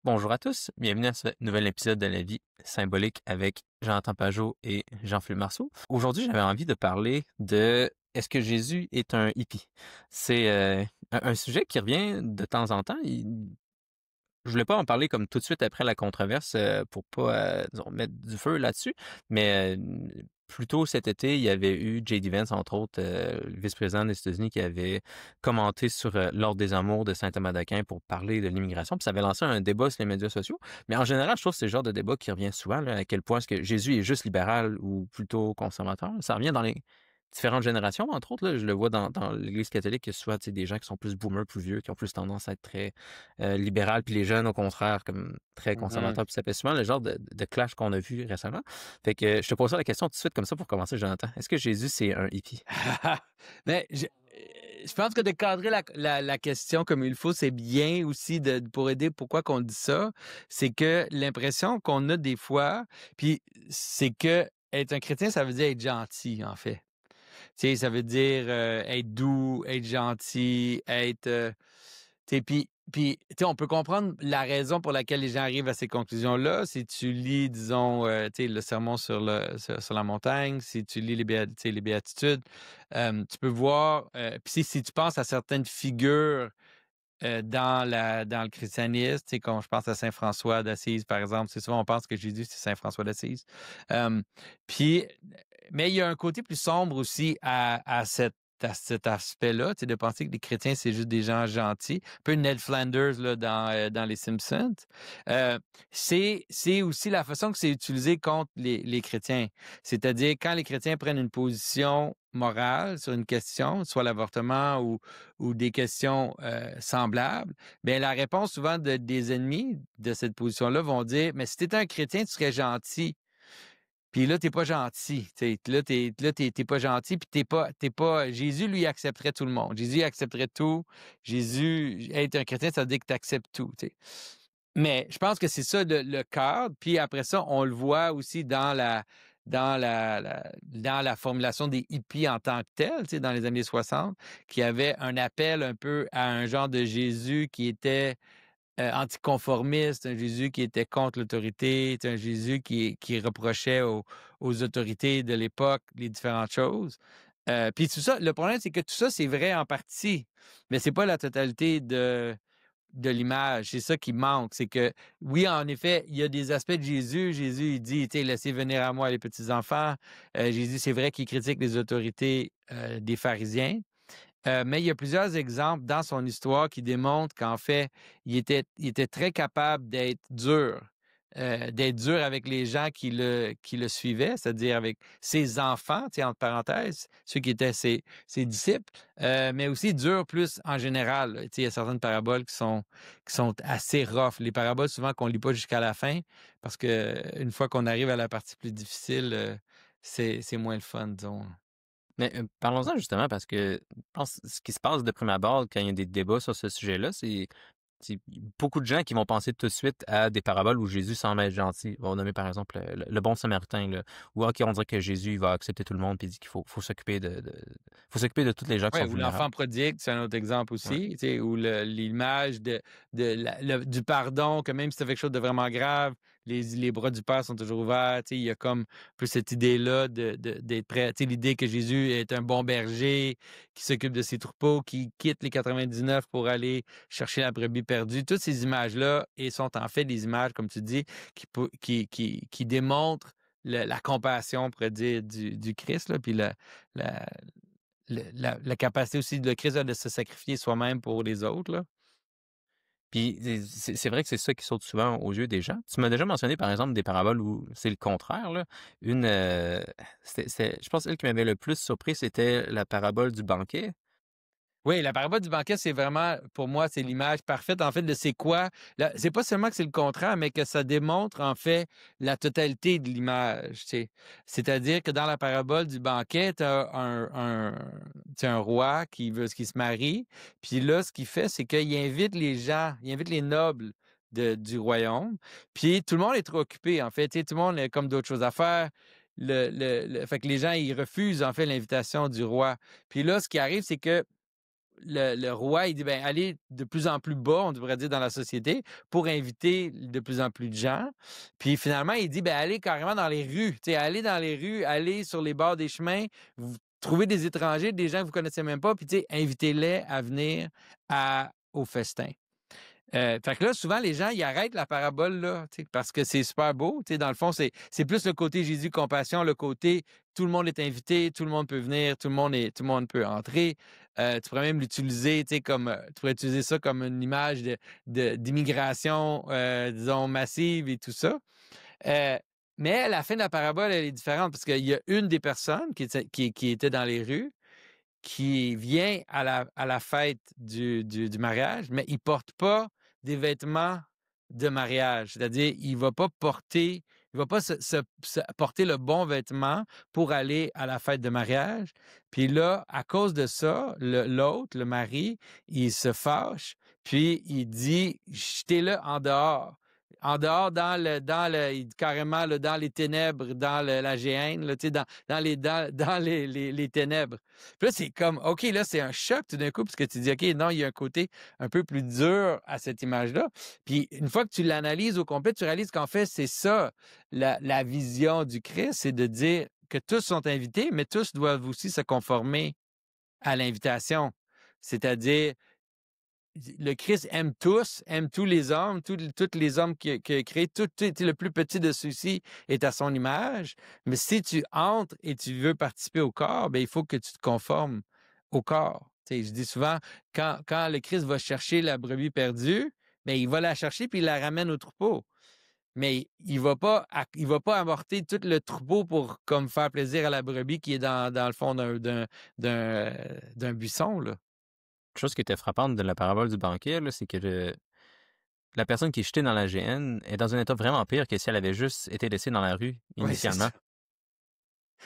Bonjour à tous, bienvenue à ce nouvel épisode de La vie symbolique avec Jonathan Pajot et Jean-Philippe Marceau. Aujourd'hui, j'avais envie de parler de est-ce que Jésus est un hippie? C'est un sujet qui revient de temps en temps. Je voulais pas en parler comme tout de suite après la controverse pour pas disons, mettre du feu là-dessus, mais plus tôt cet été, il y avait eu J.D. Vance, entre autres, le vice-président des États-Unis, qui avait commenté sur l'Ordre des Amours de saint Thomas d'Aquin pour parler de l'immigration, puis ça avait lancé un débat sur les médias sociaux. Mais en général, je trouve que c'est le genre de débat qui revient souvent, là, à quel point est-ce que Jésus est juste libéral ou plutôt conservateur. Ça revient dans les différentes générations, entre autres. Là, je le vois dans l'Église catholique, il y a souvent des gens qui sont plus boomers, plus vieux, qui ont plus tendance à être très libéral, puis les jeunes, au contraire, comme très Mhm. conservateurs. Puis ça fait souvent le genre de clash qu'on a vu récemment. Fait que je te pose ça la question tout de suite comme ça pour commencer, Jonathan. Est-ce que Jésus, c'est un hippie? Mais je pense que de cadrer la question comme il faut, c'est bien aussi pour aider. Pourquoi qu'on dit ça? C'est que l'impression qu'on a des fois, puis c'est que être un chrétien, ça veut dire être gentil, en fait. Tu sais, ça veut dire être doux, être gentil, être... tu sais, puis tu sais, on peut comprendre la raison pour laquelle les gens arrivent à ces conclusions-là. Si tu lis, disons, tu sais, le sermon sur la montagne, si tu lis tu sais, les béatitudes, tu peux voir... puis si tu penses à certaines figures dans le christianisme, tu sais, quand je pense à Saint François d'Assise, par exemple, c'est souvent on pense que Jésus, c'est Saint François d'Assise. Euh, puis, mais il y a un côté plus sombre aussi à cet aspect-là, tu sais, de penser que les chrétiens, c'est juste des gens gentils. Un peu Ned Flanders là, dans Les Simpsons. Euh, c'est aussi la façon que c'est utilisé contre les chrétiens. C'est-à-dire, quand les chrétiens prennent une position morale sur une question, soit l'avortement ou des questions semblables, bien, la réponse souvent des ennemis de cette position-là vont dire, mais si tu étais un chrétien, tu serais gentil. Puis là, t'es pas gentil. T'es pas gentil, puis t'es pas. Jésus, lui, accepterait tout le monde. Jésus accepterait tout. Jésus, être un chrétien, ça veut dire que tu acceptes tout. T'sais. Mais je pense que c'est ça le cadre. Puis après ça, on le voit aussi dans la formulation des hippies en tant que tel, dans les années 60, qui avait un appel un peu à un genre de Jésus qui était anticonformiste, un Jésus qui était contre l'autorité, un Jésus qui reprochait aux autorités de l'époque les différentes choses. Puis tout ça, le problème, c'est que tout ça, c'est vrai en partie, mais c'est pas la totalité de l'image. C'est ça qui manque. C'est que, oui, en effet, il y a des aspects de Jésus. Jésus, il dit, laissez venir à moi les petits-enfants. Jésus, c'est vrai qu'il critique les autorités des pharisiens. Mais il y a plusieurs exemples dans son histoire qui démontrent qu'en fait, il était très capable d'être dur avec les gens qui le suivaient, c'est-à-dire avec ses enfants, tu sais, entre parenthèses, ceux qui étaient ses disciples, mais aussi dur plus en général. Tu sais, il y a certaines paraboles qui sont assez rough. Les paraboles, souvent, qu'on lit pas jusqu'à la fin, parce que une fois qu'on arrive à la partie plus difficile, c'est moins le fun, disons. Mais parlons-en justement parce que je pense que ce qui se passe de prime abord quand il y a des débats sur ce sujet-là, c'est beaucoup de gens qui vont penser tout de suite à des paraboles où Jésus semble être gentil. On va nommer par exemple le bon samaritain, là, où ok, on dirait que Jésus il va accepter tout le monde puis il dit qu'il faut s'occuper faut s'occuper de tous les gens qui Ouais, sont ou vulnérables. l'enfant prodigue, c'est un autre exemple Ouais. aussi, tu sais, ou l'image du pardon, que même si c'est quelque chose de vraiment grave, les bras du Père sont toujours ouverts, tu sais, il y a comme un peu cette idée-là d'être prêt, tu sais, l'idée que Jésus est un bon berger, qui s'occupe de ses troupeaux, qui quitte les 99 pour aller chercher la brebis perdue. Toutes ces images-là et sont en fait des images, comme tu dis, qui démontrent la compassion, on pourrait dire, du Christ, là, puis la, la capacité aussi de Christ de se sacrifier soi-même pour les autres, là. Puis c'est vrai que c'est ça qui saute souvent aux yeux des gens. Tu m'as déjà mentionné par exemple des paraboles où c'est le contraire, là. Une, je pense que celle qui m'avait le plus surpris, c'était la parabole du banquet. Oui, la parabole du banquet, c'est vraiment, pour moi, c'est l'image parfaite, en fait, de c'est quoi. C'est pas seulement que c'est le contraire, mais que ça démontre, en fait, la totalité de l'image, tu sais. C'est-à-dire que dans la parabole du banquet, tu un roi qui se marie, puis là, ce qu'il fait, c'est qu'il invite les gens, il invite les nobles du royaume, puis tout le monde est trop occupé, en fait, tu sais, tout le monde a comme d'autres choses à faire. Fait que les gens, ils refusent, en fait, l'invitation du roi. Puis là, ce qui arrive, c'est que le roi, il dit, ben, allez de plus en plus bas, on devrait dire, dans la société, pour inviter de plus en plus de gens. Puis finalement, il dit, ben, allez carrément dans les rues, allez dans les rues, allez sur les bords des chemins, vous trouvez des étrangers, des gens que vous connaissez même pas, puis invitez-les à venir au festin. Fait que là, souvent, les gens, ils arrêtent la parabole là, parce que c'est super beau. Dans le fond, c'est plus le côté Jésus compassion, le côté tout le monde est invité, tout le monde peut venir, tout le monde peut entrer. Tu pourrais même l'utiliser, comme tu pourrais utiliser ça comme une image d'immigration, disons, massive et tout ça. Mais la fin de la parabole, elle est différente parce qu'il y a une des personnes qui était dans les rues qui vient à la fête du mariage, mais il porte pas des vêtements de mariage. C'est-à-dire, il va pas porter le bon vêtement pour aller à la fête de mariage. Puis là, à cause de ça, l'autre, le mari, il se fâche, puis il dit, jetez-le en dehors. En dehors, carrément, là, dans les ténèbres, dans la géhenne, là, dans les ténèbres. Puis là, c'est comme, OK, là, c'est un choc tout d'un coup, parce que tu dis, OK, non, il y a un côté un peu plus dur à cette image-là. Puis une fois que tu l'analyses au complet, tu réalises qu'en fait, c'est ça, la vision du Christ, c'est de dire que tous sont invités, mais tous doivent aussi se conformer à l'invitation. C'est-à-dire, le Christ aime tous les hommes, tous les hommes qu'il a créés, le plus petit de ceux-ci est à son image. Mais si tu entres et tu veux participer au corps, ben, il faut que tu te conformes au corps. Je dis souvent, quand le Christ va chercher la brebis perdue, ben, il va la chercher puis il la ramène au troupeau. Mais il va pas amorter tout le troupeau pour comme faire plaisir à la brebis qui est dans le fond d'un buisson, là. Une chose qui était frappante de la parabole du banquet, là, c'est que la personne qui est jetée dans la GN est dans un état vraiment pire que si elle avait juste été laissée dans la rue Oui, c'est initialement. ça.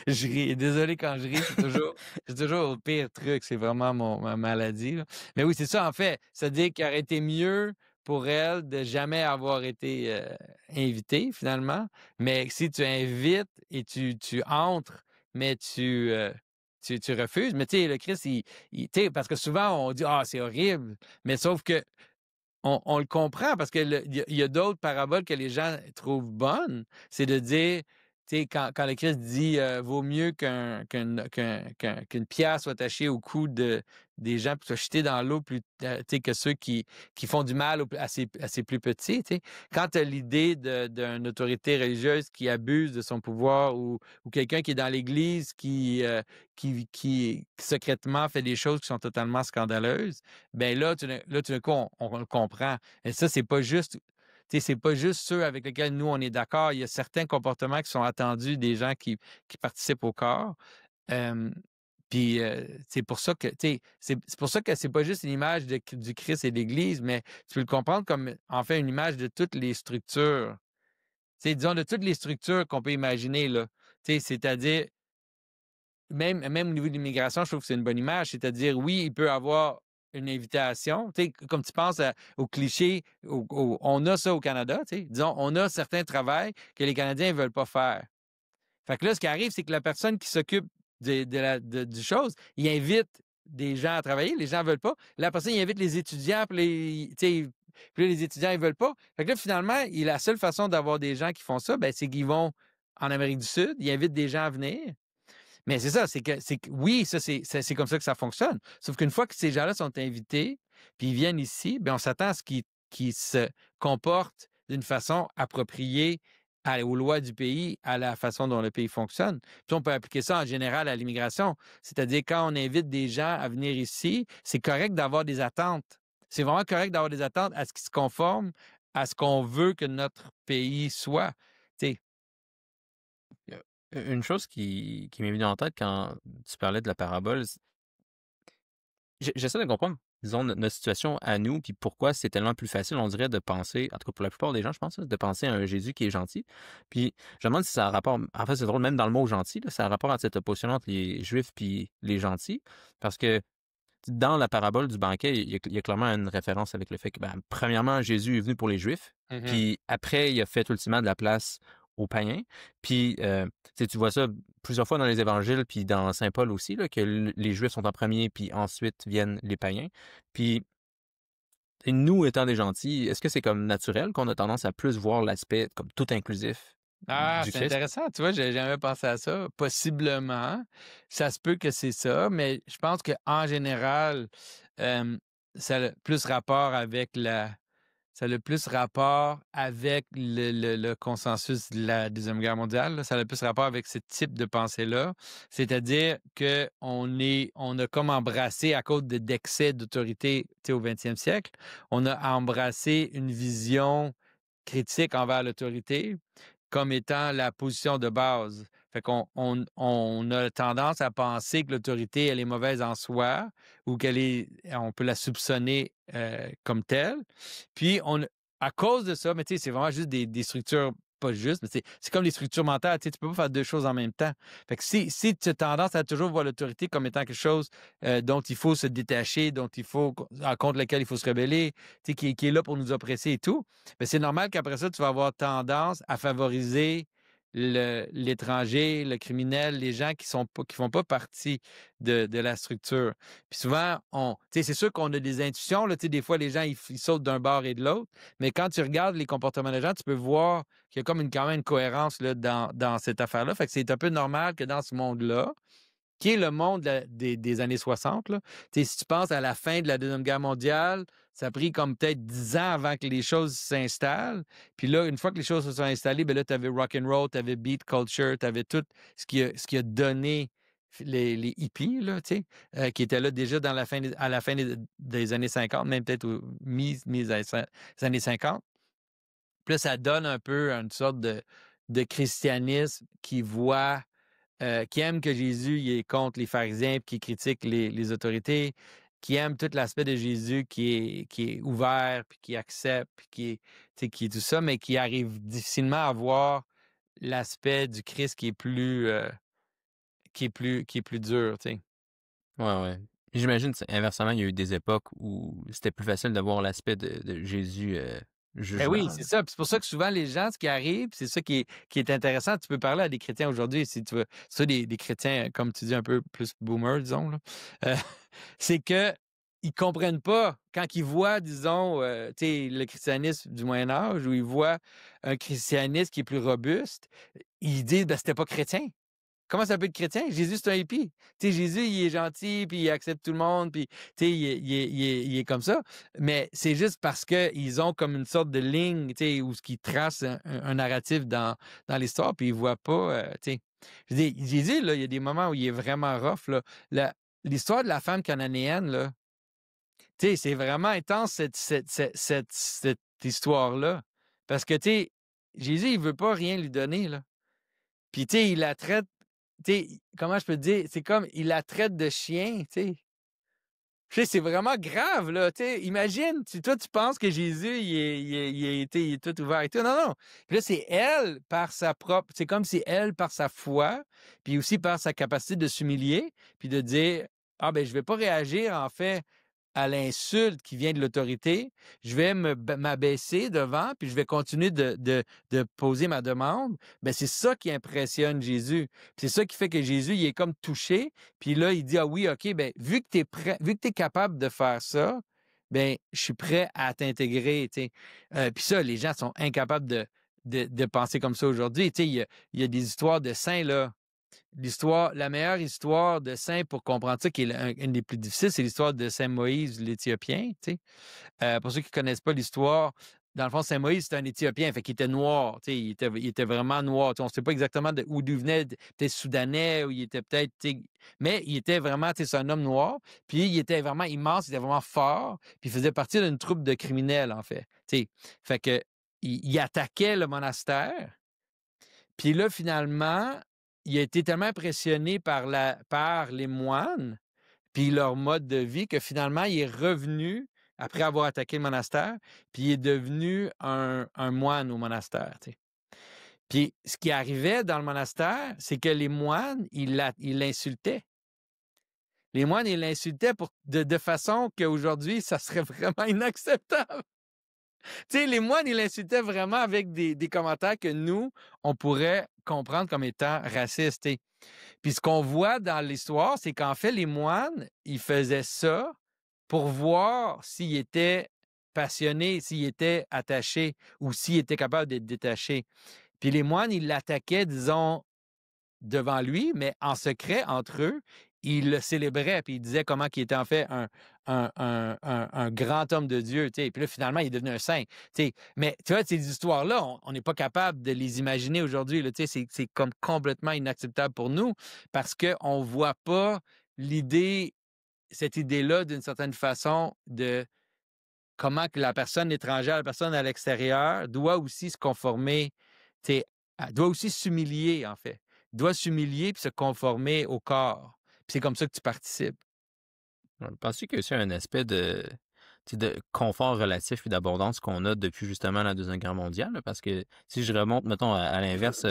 Je ris. Désolé quand je ris, c'est toujours le pire truc. C'est vraiment ma maladie, là. Mais oui, c'est ça, en fait. C'est-à-dire qu'il aurait été mieux pour elle de jamais avoir été invitée, finalement. Mais si tu invites et tu entres, mais tu refuses. Mais tu sais, le Christ, tu sais, parce que souvent, on dit, ah, c'est horrible. Mais sauf que on le comprend parce qu'il y a d'autres paraboles que les gens trouvent bonnes. C'est de dire, tu sais, quand le Christ dit vaut mieux qu'une pierre soit attachée au cou des gens puis soit jetée dans l'eau tu sais, que ceux qui font du mal à ces plus petits. Tu sais. Quand tu as l'idée d'une autorité religieuse qui abuse de son pouvoir ou quelqu'un qui est dans l'Église qui secrètement fait des choses qui sont totalement scandaleuses, ben là, tout d'un coup, on le comprend. Et ça, c'est pas juste, c'est pas juste ceux avec lesquels nous, on est d'accord. Il y a certains comportements qui sont attendus des gens qui participent au corps. Euh, Puis c'est pour ça que, c'est pour ça que c'est pas juste une image du Christ et de l'Église, mais tu peux le comprendre comme, en fait, une image de toutes les structures. Disons, de toutes les structures qu'on peut imaginer, là. C'est-à-dire, même au niveau de l'immigration, je trouve que c'est une bonne image. C'est-à-dire, oui, il peut y avoir une invitation. Comme tu penses au cliché, on a ça au Canada. Disons, on a certains travails que les Canadiens ne veulent pas faire. Fait que là, ce qui arrive, c'est que la personne qui s'occupe du chose, il invite des gens à travailler, les gens ne veulent pas. La personne, il invite les étudiants, puis là, les étudiants, ils ne veulent pas. Fait que là, finalement, la seule façon d'avoir des gens qui font ça, ben, c'est qu'ils vont en Amérique du Sud, ils invitent des gens à venir. Mais c'est ça, c'est que oui, ça, c'est comme ça que ça fonctionne. Sauf qu'une fois que ces gens-là sont invités, puis ils viennent ici, bien, on s'attend à ce qu'ils se comportent d'une façon appropriée aux lois du pays, à la façon dont le pays fonctionne. Puis on peut appliquer ça en général à l'immigration. C'est-à-dire, quand on invite des gens à venir ici, c'est correct d'avoir des attentes. C'est vraiment correct d'avoir des attentes à ce qu'ils se conforment à ce qu'on veut que notre pays soit. Tu sais, Une chose qui m'est venue en tête quand tu parlais de la parabole, j'essaie de comprendre, disons, notre situation à nous, puis pourquoi c'est tellement plus facile, on dirait, de penser, en tout cas pour la plupart des gens, je pense, de penser à un Jésus qui est gentil. Puis je me demande si ça a rapport, en fait, c'est drôle, même dans le mot gentil, là, ça a rapport à cette opposition entre les Juifs puis les gentils, parce que dans la parabole du banquet, il y a clairement une référence avec le fait que, ben, premièrement, Jésus est venu pour les Juifs, puis après, il a fait ultimement de la place aux païens. Puis, tu vois ça, plusieurs fois dans les évangiles, puis dans saint Paul aussi, là, que les Juifs sont en premier, puis ensuite viennent les païens. Puis et nous, étant des gentils, est-ce que c'est comme naturel qu'on a tendance à plus voir l'aspect comme tout inclusif Ah, du c'est Christ? intéressant, tu vois, j'ai jamais pensé à ça. Possiblement, ça se peut que c'est ça, mais je pense qu'en général, hem, ça a plus rapport avec ça a le plus rapport avec le consensus de la Deuxième Guerre mondiale, là. Ça a le plus rapport avec ce type de pensée-là. C'est-à-dire qu'on a comme embrassé, à cause d'excès d'autorité, tu sais, au 20e siècle, on a embrassé une vision critique envers l'autorité comme étant la position de base. Fait qu'on a tendance à penser que l'autorité, elle est mauvaise en soi ou on peut la soupçonner comme telle. Puis, à cause de ça, mais tu sais, c'est vraiment juste des structures pas justes, mais c'est comme les structures mentales, tu sais, tu peux pas faire deux choses en même temps. Fait que si tu as tendance à toujours voir l'autorité comme étant quelque chose dont il faut se détacher, contre lequel il faut se rebeller, tu sais, qui est là pour nous oppresser et tout, mais c'est normal qu'après ça, tu vas avoir tendance à favoriser l'étranger, le criminel, les gens qui font pas partie de la structure. Puis souvent, tu sais, c'est sûr qu'on a des intuitions, là, tu sais, des fois, les gens, ils sautent d'un bord et de l'autre, mais quand tu regardes les comportements des gens, tu peux voir qu'il y a comme quand même une cohérence là, dans cette affaire-là. Fait que c'est un peu normal que dans ce monde-là, qui est le monde des années 60. Là. Si tu penses à la fin de la Deuxième Guerre mondiale, ça a pris comme peut-être 10 ans avant que les choses s'installent. Puis là, une fois que les choses se sont installées, ben là, tu avais rock and roll, tu avais beat culture, tu avais tout ce qui a donné les hippies, là, qui étaient là déjà à la fin des années 50, même peut-être années 50. Puis là, ça donne un peu une sorte de christianisme qui aime que Jésus il est contre les pharisiens, puis qui critique les autorités, qui aime tout l'aspect de Jésus qui est ouvert, puis qui accepte, puis qui est tout ça, mais qui arrive difficilement à voir l'aspect du Christ qui est plus dur, tu sais. Ouais, ouais. J'imagine, inversement, il y a eu des époques où c'était plus facile de voir l'aspect de Jésus Ben oui, jugeant. c'est ça. Puis c'est pour ça que souvent, les gens, ce qui arrive, c'est ça qui est intéressant. Tu peux parler à des chrétiens aujourd'hui, si tu veux. Ça, des chrétiens, comme tu dis, un peu plus boomers, disons, là. Euh, c'est que ils comprennent pas quand ils voient, disons, tu sais, le christianisme du Moyen Âge, où ils voient un christianisme qui est plus robuste, ils disent, ben, c'était pas chrétien. Comment ça peut être chrétien? Jésus, c'est un hippie. Tu sais, Jésus, il est gentil, puis il accepte tout le monde, puis tu sais, il est comme ça. Mais c'est juste parce qu'ils ont comme une sorte de ligne, tu sais, où ce qui trace un narratif dans l'histoire, puis ils voient pas, tu sais. Je veux dire, Jésus, là, il y a des moments où il est vraiment rough, là. L'histoire de la femme cananéenne, là, tu sais, c'est vraiment intense, cette histoire-là. Parce que, tu sais, Jésus, il veut pas rien lui donner, là. Puis, tu sais, il la traite, tu sais, comment je peux te dire? C'est comme, il la traite de chien, tu sais. Tu sais, c'est vraiment grave, là, tu sais. Imagine, toi, tu penses que Jésus, il est tout ouvert et tout. Non, non. Puis là, c'est elle, c'est comme si elle, par sa foi, puis aussi par sa capacité de s'humilier, puis de dire, ah, ben, je vais pas réagir, en fait, à l'insulte qui vient de l'autorité, je vais m'abaisser devant, puis je vais continuer de poser ma demande. Ben, c'est ça qui impressionne Jésus. C'est ça qui fait que Jésus, il est comme touché, puis là, il dit, ah oui, OK, ben, vu que tu es prêt, vu que tu es capable de faire ça, ben, je suis prêt à t'intégrer, tu sais. Puis ça, les gens sont incapables de penser comme ça aujourd'hui. Tu sais, il y a des histoires de saints, là, la meilleure histoire de saint pour comprendre ça, qui est une des plus difficiles, c'est l'histoire de Saint Moïse, l'Éthiopien. Tu sais. Pour ceux qui ne connaissent pas l'histoire, dans le fond, Saint Moïse, c'était un Éthiopien, fait qu'il était noir. Tu sais, il était vraiment noir. Tu sais, on ne sait pas exactement d'où il venait, peut-être soudanais, ou il était peut-être. Tu sais, mais il était vraiment, tu sais, c'est un homme noir. Puis il était vraiment immense, il était vraiment fort. Puis il faisait partie d'une troupe de criminels, en fait. Tu sais. Fait que il attaquait le monastère. Puis là, finalement, il a été tellement impressionné par les moines, puis leur mode de vie, que finalement, il est revenu après avoir attaqué le monastère, puis il est devenu un moine au monastère. Tu sais. Puis ce qui arrivait dans le monastère, c'est que les moines, ils l'insultaient. Les moines, ils l'insultaient de façon qu'aujourd'hui, ça serait vraiment inacceptable. Tu sais, les moines, ils l'insultaient vraiment avec des commentaires que nous, on pourrait comprendre comme étant raciste, tu sais. Puis ce qu'on voit dans l'histoire, c'est qu'en fait, les moines, ils faisaient ça pour voir s'il était passionné, s'il était attaché ou s'il était capable d'être détaché. Puis les moines, ils l'attaquaient, disons, devant lui, mais en secret, entre eux, ils le célébraient, puis ils disaient comment il était en fait un grand homme de Dieu, tu sais. Puis là, finalement, il est devenu un saint, tu sais. Mais tu vois, ces histoires-là, on n'est pas capable de les imaginer aujourd'hui, là, tu sais. C'est comme complètement inacceptable pour nous parce qu'on ne voit pas l'idée, cette idée-là, d'une certaine façon, de comment que la personne étrangère, la personne à l'extérieur doit aussi se conformer, tu sais, elle doit aussi s'humilier, en fait. Doit s'humilier puis se conformer au corps. Puis c'est comme ça que tu participes. Penses-tu qu'il y a aussi un aspect de confort relatif et d'abondance qu'on a depuis justement la Deuxième Guerre mondiale? Là? Parce que si je remonte, mettons, à l'inverse,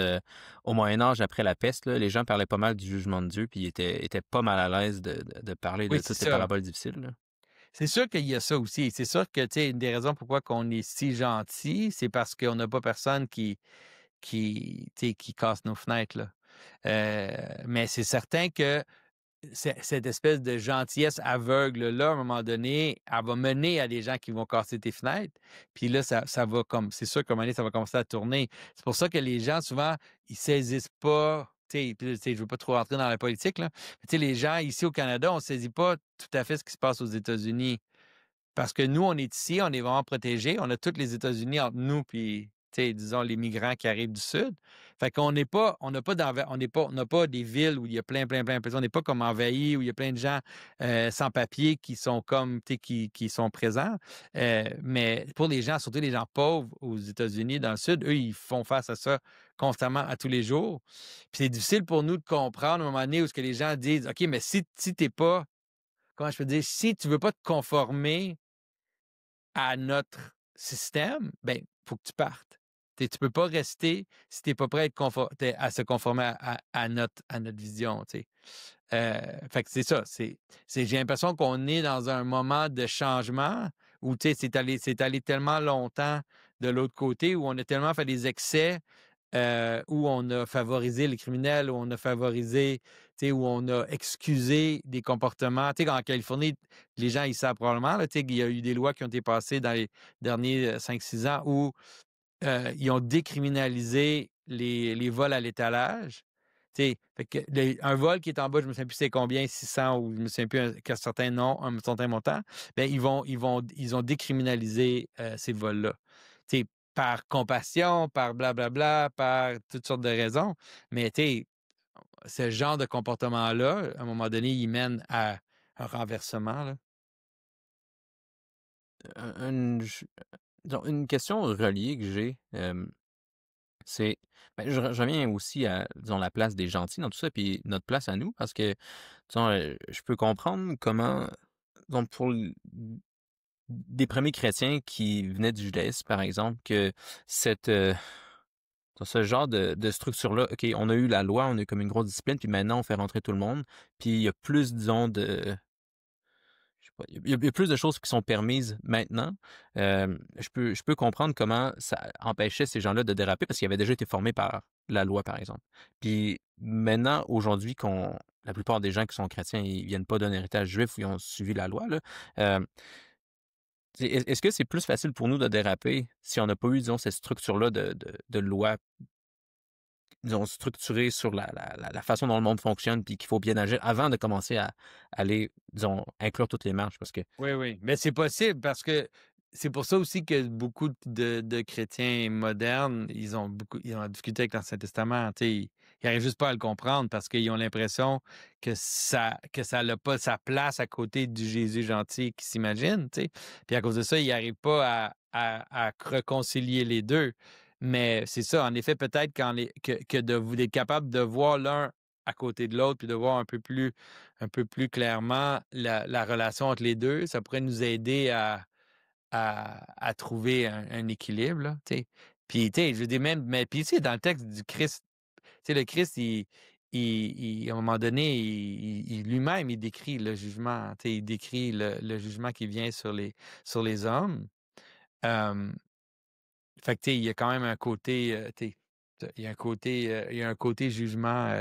au Moyen Âge, après la peste, là, les gens parlaient pas mal du jugement de Dieu, puis ils étaient pas mal à l'aise de parler Oui, de c'est toutes ces ça. paraboles difficiles. Là. C'est sûr qu'il y a ça aussi. C'est sûr que, tu sais, une des raisons pourquoi on est si gentil, c'est parce qu'on n'a pas personne tu sais, qui casse nos fenêtres, là. Mais c'est certain que cette espèce de gentillesse aveugle-là, à un moment donné, elle va mener à des gens qui vont casser tes fenêtres. Puis là, ça va comme, c'est sûr qu'à un moment donné, ça va commencer à tourner. C'est pour ça que les gens, souvent, ils saisissent pas. Tu sais, puis, tu sais, je veux pas trop rentrer dans la politique, là. Mais, tu sais, les gens ici au Canada, on ne saisit pas tout à fait ce qui se passe aux États-Unis. Parce que nous, on est ici, on est vraiment protégés. On a tous les États-Unis entre nous, puis, tu sais, disons, les migrants qui arrivent du Sud. Fait qu'on n'est pas, on n'a pas des villes où il y a plein. On n'est pas comme envahi, où il y a plein de gens sans papier qui sont comme, tu sais, qui sont présents. Mais pour les gens, surtout les gens pauvres aux États-Unis, dans le Sud, eux, ils font face à ça constamment, à tous les jours. Puis c'est difficile pour nous de comprendre à un moment donné où ce que les gens disent, OK, mais si t'es pas, comment je peux dire, si tu veux pas te conformer à notre système, ben, faut que tu partes. Tu peux pas rester si tu n'es pas prêt à, à se conformer à notre vision. Tu sais. Fait que c'est ça. J'ai l'impression qu'on est dans un moment de changement où tu sais, c'est allé tellement longtemps de l'autre côté, où on a tellement fait des excès où on a favorisé les criminels, où on a favorisé, tu sais, où on a excusé des comportements. Tu sais, en Californie, les gens, ils savent probablement, là, tu sais, il y a eu des lois qui ont été passées dans les derniers 5-6 ans où ils ont décriminalisé les vols à l'étalage. Tu sais, fait que un vol qui est en bas, je ne me souviens plus c'est combien, 600 ou je ne me souviens plus qu'un certain nom, un certain montant, ben ils ont décriminalisé ces vols-là. Tu sais, par compassion, par blablabla, par toutes sortes de raisons. Mais tu sais, ce genre de comportement-là, à un moment donné, il mène à un renversement, là. Disons, une question reliée que j'ai, c'est, ben, je reviens aussi à, disons, la place des gentils dans tout ça, puis notre place à nous, parce que, disons, je peux comprendre comment, donc des premiers chrétiens qui venaient du judaïsme, par exemple, que cette, dans ce genre de structure-là, OK, on a eu la loi, on a eu comme une grosse discipline, puis maintenant on fait rentrer tout le monde, puis il y a plus, disons, je sais pas, il y a plus de choses qui sont permises maintenant. Je peux comprendre comment ça empêchait ces gens-là de déraper parce qu'ils avaient déjà été formés par la loi, par exemple. Puis maintenant, aujourd'hui, la plupart des gens qui sont chrétiens, ils viennent pas d'un héritage juif où ils ont suivi la loi, là. Euh, est-ce que c'est plus facile pour nous de déraper si on n'a pas eu, disons, cette structure-là de loi, disons, structurée sur la façon dont le monde fonctionne, puis qu'il faut bien agir avant de commencer à aller, disons, inclure toutes les marches, parce que Oui, oui. Mais c'est possible parce que c'est pour ça aussi que beaucoup de chrétiens modernes, ils ont la difficulté avec l'Ancien Testament. Tu sais, ils n'arrivent juste pas à le comprendre parce qu'ils ont l'impression que ça n'a pas sa place à côté du Jésus gentil qui s'imagine. Tu sais. Puis à cause de ça, ils n'arrivent pas à réconcilier les deux. Mais c'est ça, en effet, peut-être que d'être capable de voir l'un à côté de l'autre, puis de voir un peu plus clairement la relation entre les deux, ça pourrait nous aider à trouver un équilibre, là, tu sais. Puis, tu sais, je veux dire même, mais puis, tu sais, dans le texte du Christ, tu sais, le Christ, à un moment donné, lui-même, il décrit le jugement, tu sais, il décrit le jugement qui vient sur les hommes. Euh, Fait que, tu sais, il y a quand même un côté, tu sais, Il y a un côté jugement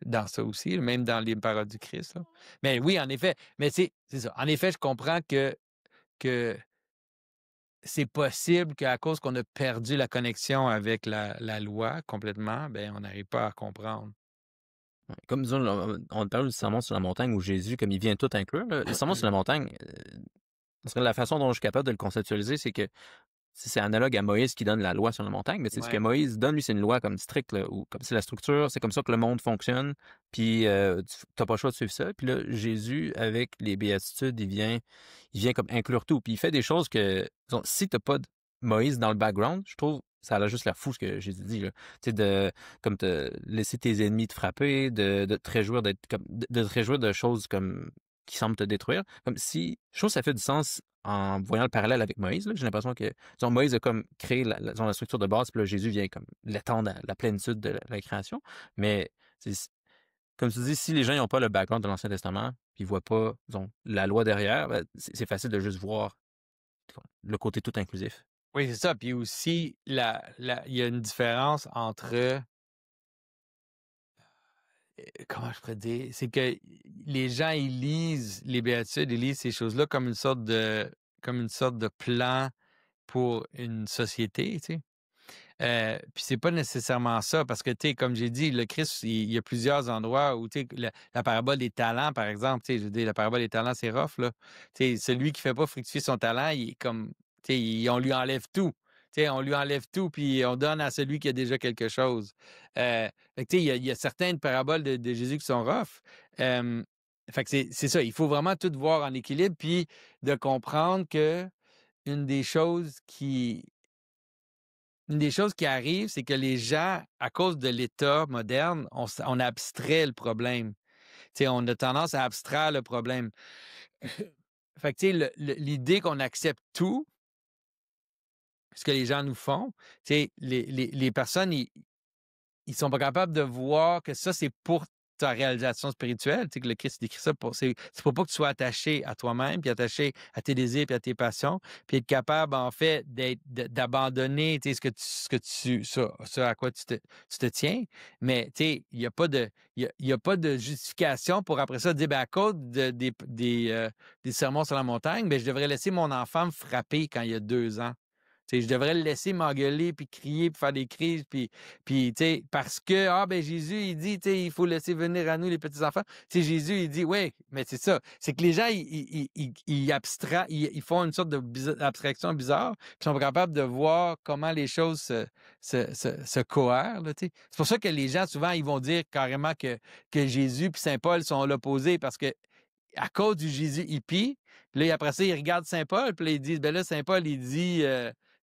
dans ça aussi, même dans les paroles du Christ, là. Mais oui, en effet, mais c'est ça. En effet, je comprends que c'est possible qu'à cause qu'on a perdu la connexion avec la loi complètement, ben, on n'arrive pas à comprendre. Ouais, comme disons, on parle du sermon sur la montagne où Jésus, comme il vient tout inclure, là, le sermon sur la montagne, parce que la façon dont je suis capable de le conceptualiser, c'est que c'est analogue à Moïse qui donne la loi sur la montagne, mais tu sais, ce que Ouais. Moïse donne, lui, c'est une loi comme stricte, là, ou comme c'est la structure, c'est comme ça que le monde fonctionne, puis tu n'as pas le choix de suivre ça. Puis là, Jésus, avec les béatitudes, il vient comme inclure tout. Puis il fait des choses que, disons, si tu n'as pas de Moïse dans le background, je trouve, ça a juste la fou ce que Jésus dit, là. Tu sais, comme te laisser tes ennemis te frapper, de te réjouir de te réjouir de choses comme qui semblent te détruire. Comme si, je trouve que ça fait du sens en voyant le parallèle avec Moïse, là. J'ai l'impression que disons, Moïse a comme créé la structure de base, puis là, Jésus vient comme l'étendre à la plénitude de la création. Mais comme tu dis, si les gens n'ont pas le background de l'Ancien Testament, puis ils voient pas, disons, la loi derrière, ben, c'est facile de juste voir le côté tout inclusif. Oui, c'est ça. Puis aussi, il y a une différence entre, comment je pourrais dire, c'est que les gens, ils lisent les béatitudes, ils lisent ces choses-là comme une sorte de plan pour une société, tu sais. Puis c'est pas nécessairement ça, parce que, tu sais, comme j'ai dit, le Christ, il y a plusieurs endroits où, tu sais, la parabole des talents, par exemple, tu sais, je veux dire, la parabole des talents, c'est rough, là. Tu sais, celui qui fait pas fructifier son talent, il est comme, tu sais, on lui enlève tout. Tu sais, on lui enlève tout, puis on donne à celui qui a déjà quelque chose. Fait que, tu sais, il y a certaines paraboles de Jésus qui sont rough. Euh, Fait que c'est ça, il faut vraiment tout voir en équilibre, puis de comprendre que une des choses qui, une des choses qui arrivent, c'est que les gens, à cause de l'État moderne, on abstrait le problème. Tu sais, on a tendance à abstraire le problème. Fait que, tu sais, l'idée qu'on accepte tout, ce que les gens nous font, tu sais, les personnes, ils sont pas capables de voir que ça, c'est pour ta réalisation spirituelle. Tu sais, que le Christ décrit ça c'est pour pas que tu sois attaché à toi-même, puis attaché à tes désirs, puis à tes passions, puis être capable, en fait, d'abandonner, tu sais, ce à quoi tu te tiens. Mais, tu sais, il y a pas de justification pour après ça dire, ben, à cause des sermons sur la montagne, ben, je devrais laisser mon enfant me frapper quand il y a 2 ans. Tu sais, je devrais le laisser m'engueuler, puis crier, puis faire des crises, puis, tu sais, parce que, ben Jésus, il dit, tu sais, il faut laisser venir à nous les petits-enfants. Tu sais, Jésus, il dit, oui, mais c'est ça. C'est que les gens, ils font une sorte d'abstraction bizarre, puis ils sont pas capables de voir comment les choses se cohèrent, là, tu sais. C'est pour ça que les gens, souvent, ils vont dire carrément que Jésus puis Saint Paul sont l'opposé, parce que à cause du Jésus hippie, là, après ça, ils regardent Saint Paul, puis là, ils disent, ben là, Saint Paul, il dit,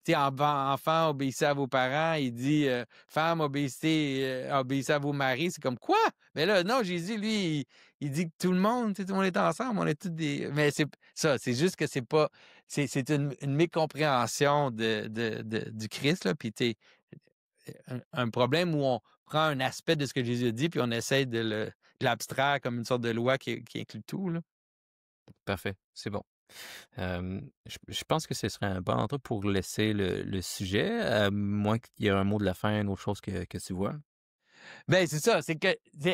tu sais, enfants, obéissez à vos parents. Il dit, femmes, obéissez à vos maris. C'est comme, quoi? Mais là, non, Jésus, lui, il dit que tout le monde, tu sais, tout le monde est ensemble, on est tous des... Mais c'est ça, c'est juste que c'est pas... C'est une mécompréhension du Christ, là, puis tu sais, un problème où on prend un aspect de ce que Jésus a dit, puis on essaie de l'abstraire comme une sorte de loi qui inclut tout, là. Parfait, c'est bon. Je pense que ce serait un bon endroit pour laisser le sujet, à moins qu'il y ait un mot de la fin, une autre chose que tu vois. Ben, c'est ça.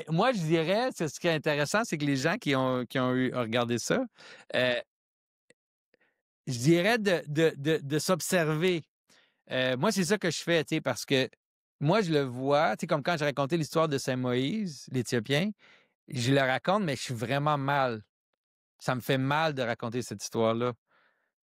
Moi, je dirais, ce qui est intéressant, c'est que les gens qui ont eu regardé ça, euh, je dirais de s'observer. Moi, c'est ça que je fais, tu sais, parce que moi, je le vois, tu sais, comme quand j'ai raconté l'histoire de Saint Moïse, l'Éthiopien, je le raconte, mais je suis vraiment mal. Ça me fait mal de raconter cette histoire-là.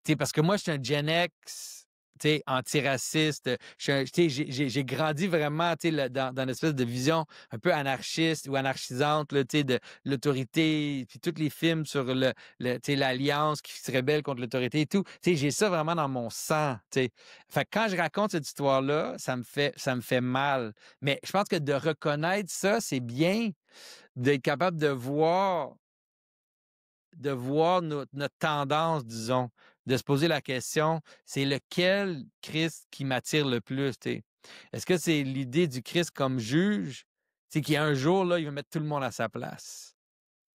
Tu sais, parce que moi, je suis un Gen X, tu sais, antiraciste. Tu sais, j'ai grandi vraiment, tu sais, dans une espèce de vision un peu anarchiste ou anarchisante, là, tu sais, de l'autorité, puis tous les films sur tu sais, l'alliance qui se rebelle contre l'autorité et tout. Tu sais, j'ai ça vraiment dans mon sang, tu sais. Fait que quand je raconte cette histoire-là, ça me fait mal. Mais je pense que de reconnaître ça, c'est bien d'être capable de voir notre tendance, disons, de se poser la question, c'est lequel Christ qui m'attire le plus, tu sais? Est-ce que c'est l'idée du Christ comme juge, c'est qu'un jour, là, il va mettre tout le monde à sa place?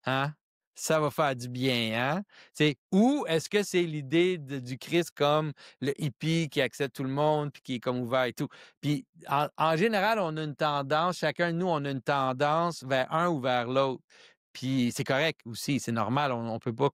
Hein? ça va faire du bien, hein? Ou est-ce que c'est l'idée du Christ comme le hippie qui accepte tout le monde, puis qui est comme ouvert et tout? Puis en général, on a une tendance, chacun de nous, on a une tendance vers un ou vers l'autre. Puis c'est correct aussi, c'est normal. On peut pas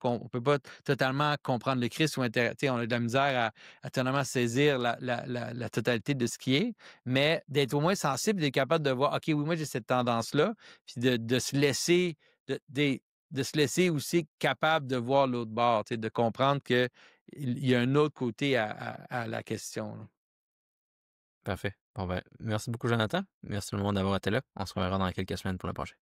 totalement comprendre le Christ ou on a de la misère à totalement saisir la totalité de ce qui est, mais d'être au moins sensible, d'être capable de voir, OK, oui, moi j'ai cette tendance-là, puis de se laisser, de, de, de se laisser aussi capable de voir l'autre bord, de comprendre qu'il y a un autre côté à la question, là. Parfait. Bon ben, merci beaucoup, Jonathan. Merci tout le monde d'avoir été là. On se reverra dans quelques semaines pour le prochain.